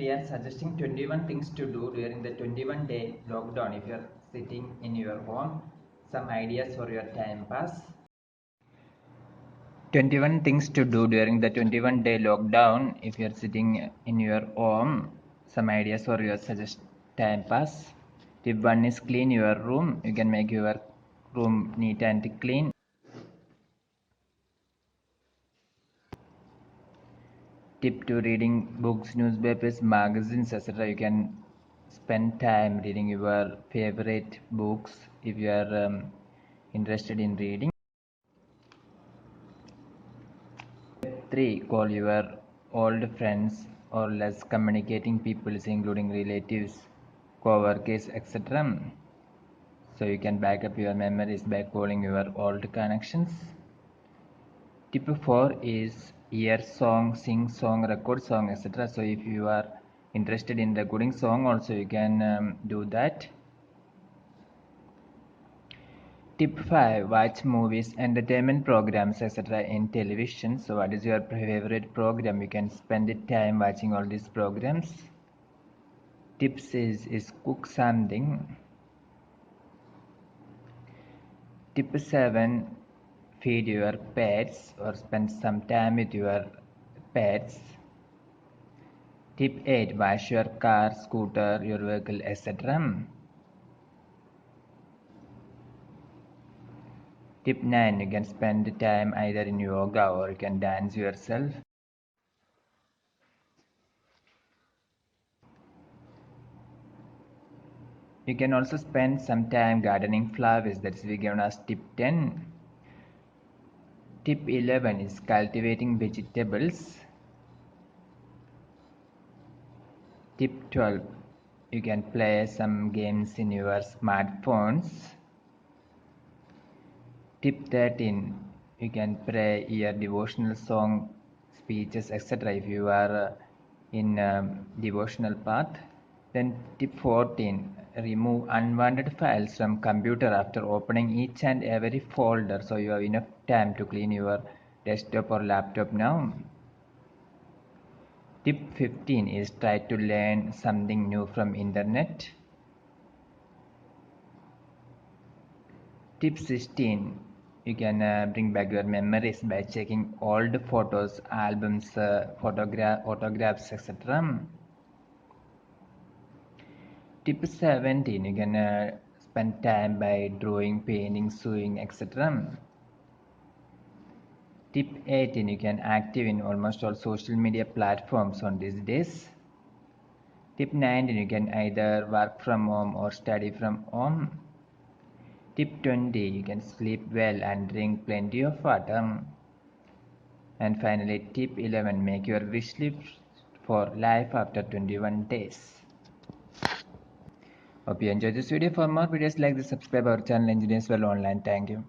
We are suggesting 21 things to do during the 21-day lockdown if you are sitting in your home. Some ideas for your time pass. 21 things to do during the 21-day lockdown if you are sitting in your home. Some ideas for your time pass. Tip 1 is clean your room. You can make your room neat and clean. Tip 2, reading books, newspapers, magazines, etc. You can spend time reading your favorite books if you are interested in reading. Tip 3, call your old friends or less communicating people, including relatives, co-workers, etc. So you can back up your memories by calling your old connections. Tip 4 is hear song, sing song, record song, etc. So if you are interested in recording song also you can do that. Tip 5, watch movies, entertainment programs, etc. in television. So what is your favorite program? You can spend the time watching all these programs. Tip 6 is cook something. Tip 7, feed your pets or spend some time with your pets. Tip 8, wash your car, scooter, your vehicle, etc. Tip 9, you can spend time either in yoga or you can dance yourself. You can also spend some time gardening flowers, that is we given as tip 10. Tip 11 is cultivating vegetables. Tip 12, you can play some games in your smartphones. Tip 13, you can pray your devotional song, speeches, etc. if you are in devotional path. Then tip 14, remove unwanted files from computer after opening each and every folder, so you have enough time to clean your desktop or laptop now. Tip 15 is try to learn something new from internet. Tip 16, you can bring back your memories by checking old photos, albums, autographs, etc. Tip 17, you can spend time by drawing, painting, sewing, etc. Tip 18, you can active in almost all social media platforms on these days. Tip 19, you can either work from home or study from home. Tip 20, you can sleep well and drink plenty of water. And finally, tip 11, make your wish list for life after 21 days. Hope you enjoyed this video. For more videos like this, subscribe our channel Engineers Well Online. Thank you.